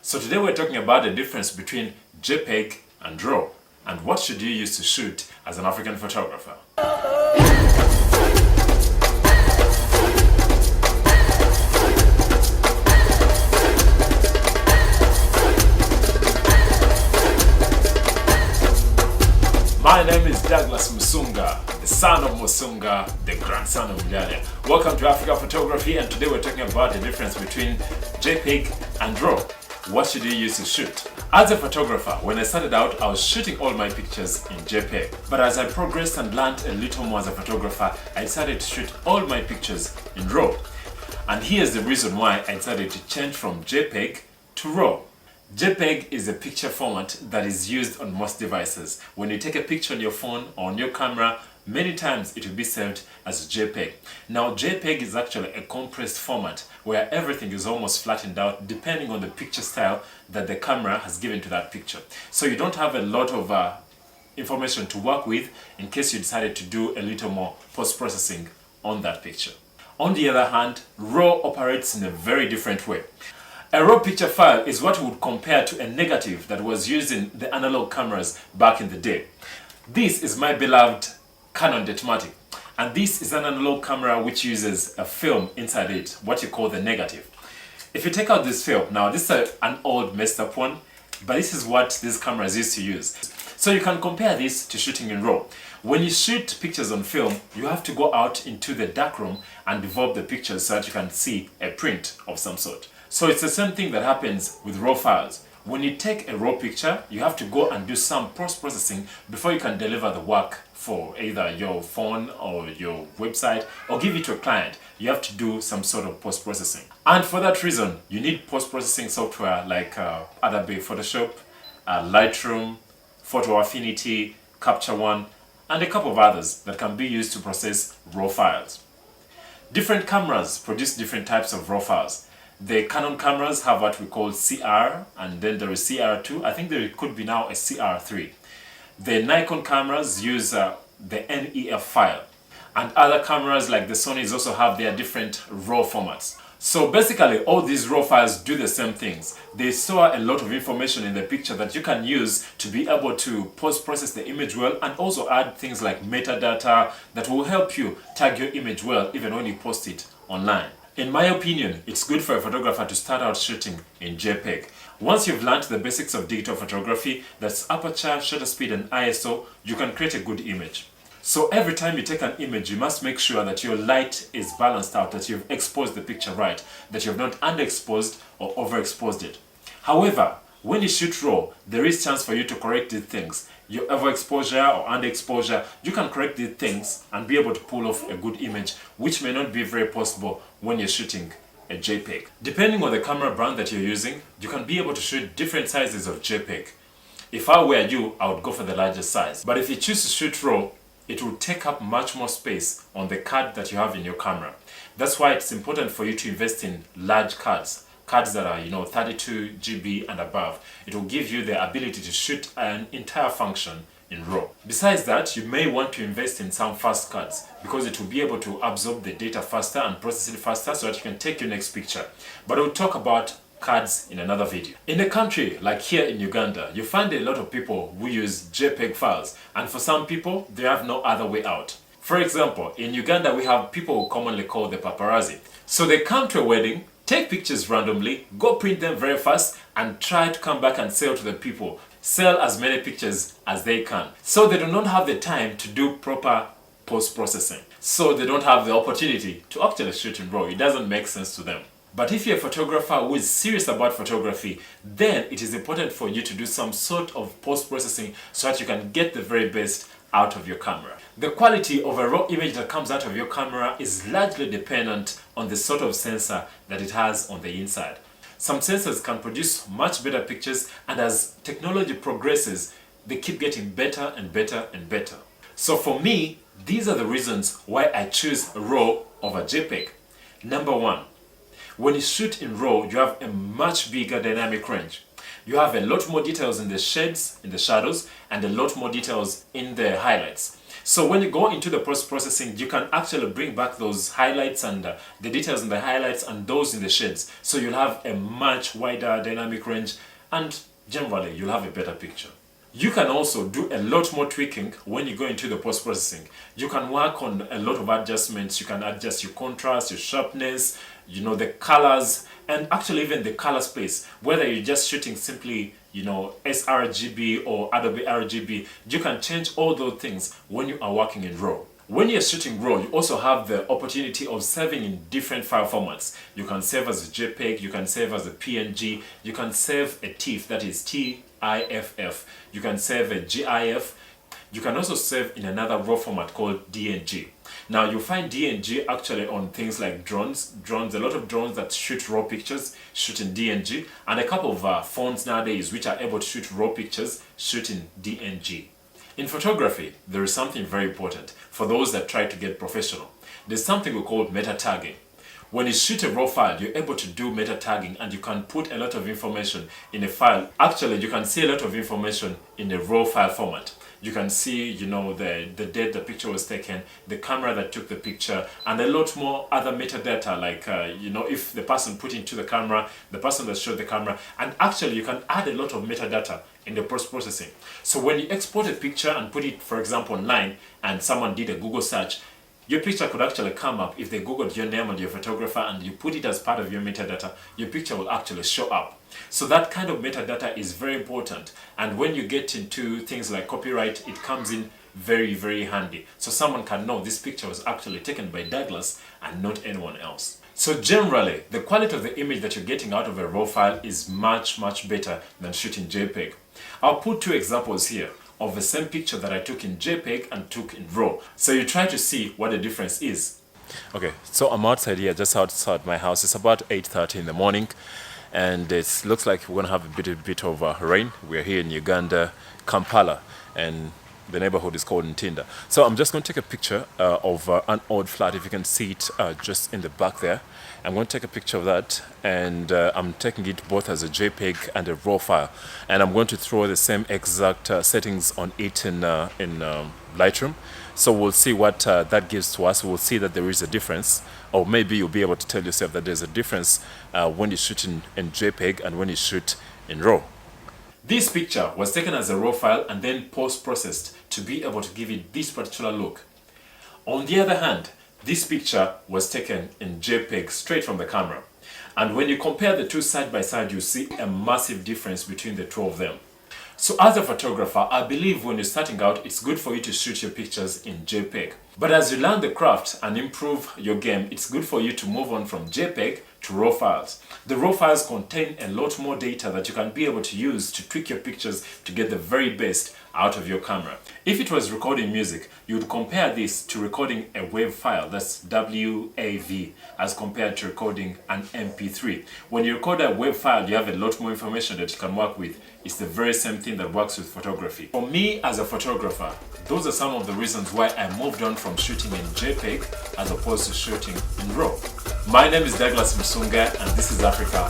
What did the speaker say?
So today we're talking about the difference between JPEG and RAW, and what should you use to shoot as an African photographer. My name is Douglas Musunga, the son of Musunga, the grandson of Mjane. Welcome to Africa Photography, and today we're talking about the difference between JPEG and RAW. What should you use to shoot? As a photographer, when I started out, I was shooting all my pictures in JPEG. But as I progressed and learned a little more as a photographer, I decided to shoot all my pictures in RAW. And here's the reason why I decided to change from JPEG to RAW. JPEG is a picture format that is used on most devices. When you take a picture on your phone or on your camera, many times it will be saved as a JPEG. Now, JPEG is actually a compressed format where everything is almost flattened out depending on the picture style that the camera has given to that picture. So you don't have a lot of information to work with in case you decided to do a little more post-processing on that picture. On the other hand, RAW operates in a very different way. A RAW picture file is what we would compare to a negative that was used in the analog cameras back in the day. This is my beloved Canon Detomatic, and this is an analog camera which uses a film inside it, what you call the negative. If you take out this film, now this is an old messed up one, but this is what these cameras used to use. So you can compare this to shooting in RAW. When you shoot pictures on film, you have to go out into the darkroom and develop the pictures so that you can see a print of some sort. So it's the same thing that happens with RAW files. When you take a RAW picture, you have to go and do some post-processing before you can deliver the work for either your phone or your website or give it to a client. You have to do some sort of post-processing. And for that reason, you need post-processing software like Adobe Photoshop, Lightroom, Photo Affinity, Capture One, and a couple of others that can be used to process RAW files. Different cameras produce different types of RAW files. The Canon cameras have what we call CR, and then there is CR2. I think there could be now a CR3. The Nikon cameras use the NEF file, and other cameras like the Sonys also have their different RAW formats. So basically all these RAW files do the same things. They store a lot of information in the picture that you can use to be able to post-process the image well, and also add things like metadata that will help you tag your image well even when you post it online. In my opinion, it's good for a photographer to start out shooting in JPEG. Once you've learned the basics of digital photography, that's aperture, shutter speed, and ISO, you can create a good image. So every time you take an image, you must make sure that your light is balanced out, that you've exposed the picture right, that you've not underexposed or overexposed it. However, when you shoot RAW, there is chance for you to correct these things. Your overexposure or underexposure, you can correct these things and be able to pull off a good image, which may not be very possible when you're shooting a JPEG. Depending on the camera brand that you're using, you can be able to shoot different sizes of JPEG. If I were you, I would go for the largest size. But if you choose to shoot RAW, it will take up much more space on the card that you have in your camera. That's why it's important for you to invest in large cards that are 32 GB and above. It will give you the ability to shoot an entire function in RAW. Besides that, you may want to invest in some fast cards because it will be able to absorb the data faster and process it faster so that you can take your next picture. But we'll talk about cards in another video. In a country like here in Uganda, you find a lot of people who use JPEG files, and for some people, they have no other way out. For example, in Uganda, we have people who commonly call the paparazzi. So they come to a wedding, take pictures randomly, go print them very fast, and try to come back and sell to the people. Sell as many pictures as they can. So they do not have the time to do proper post-processing. So they don't have the opportunity to actually shoot in RAW. It doesn't make sense to them. But if you're a photographer who is serious about photography, then it is important for you to do some sort of post-processing so that you can get the very best out of your camera. The quality of a RAW image that comes out of your camera is largely dependent on the sort of sensor that it has on the inside. Some sensors can produce much better pictures, and as technology progresses, they keep getting better and better and better. So for me, these are the reasons why I choose RAW over JPEG. Number one, when you shoot in RAW, you have a much bigger dynamic range. You have a lot more details in the shades, in the shadows, and a lot more details in the highlights. So when you go into the post-processing, you can actually bring back those highlights and the details in the highlights and those in the shades. So you'll have a much wider dynamic range and generally you'll have a better picture. You can also do a lot more tweaking when you go into the post-processing. You can work on a lot of adjustments. You can adjust your contrast, your sharpness, the colors, and actually even the color space. Whether you're just shooting simply, sRGB or Adobe RGB, you can change all those things when you are working in RAW. When you're shooting RAW, you also have the opportunity of saving in different file formats. You can save as a JPEG, you can save as a PNG, you can save a TIFF, that is TIFF. You can save a GIF. You can also save in another RAW format called DNG. Now you find DNG actually on things like drones, a lot of drones that shoot RAW pictures shoot in DNG, and a couple of phones nowadays which are able to shoot RAW pictures shoot in DNG. In photography, there is something very important for those that try to get professional. There's something we call meta tagging. When you shoot a RAW file, you're able to do meta tagging and you can put a lot of information in a file. Actually, you can see a lot of information in the RAW file format. You can see, the date the picture was taken, the camera that took the picture, and a lot more other metadata like, if the person put into the camera, the person that shot the camera, and actually you can add a lot of metadata in the post-processing. So when you export a picture and put it, for example, online, and someone did a Google search, your picture could actually come up. If they Googled your name and your photographer and you put it as part of your metadata, your picture will actually show up. So that kind of metadata is very important. And when you get into things like copyright, it comes in very, very handy. So someone can know this picture was actually taken by Douglas and not anyone else. So generally, the quality of the image that you're getting out of a RAW file is much, much better than shooting JPEG. I'll put two examples here of the same picture that I took in JPEG and took in RAW. So you try to see what the difference is. Okay, so I'm outside here, just outside my house. It's about 8:30 in the morning, and it looks like we're gonna have a bit of rain. We're here in Uganda, Kampala, and the neighborhood is called Ntinda. So I'm just going to take a picture of an old flat. If you can see it just in the back there, I'm going to take a picture of that, and I'm taking it both as a JPEG and a RAW file, and I'm going to throw the same exact settings on it in Lightroom. So we'll see what that gives to us. We'll see that there is a difference, or maybe you'll be able to tell yourself that there's a difference when you shoot in JPEG and when you shoot in RAW. This picture was taken as a RAW file and then post-processed to be able to give it this particular look. On the other hand, this picture was taken in JPEG straight from the camera. And when you compare the two side by side, you see a massive difference between the two of them. So as a photographer, I believe when you're starting out, it's good for you to shoot your pictures in JPEG. But as you learn the craft and improve your game, it's good for you to move on from JPEG to RAW files. The RAW files contain a lot more data that you can be able to use to tweak your pictures to get the very best out of your camera. If it was recording music, you would compare this to recording a WAV file, that's WAV, as compared to recording an MP3. When you record a WAV file, you have a lot more information that you can work with. It's the very same thing that works with photography. For me as a photographer, those are some of the reasons why I moved on from shooting in JPEG as opposed to shooting in RAW. My name is Douglas Musunga, and this is Africa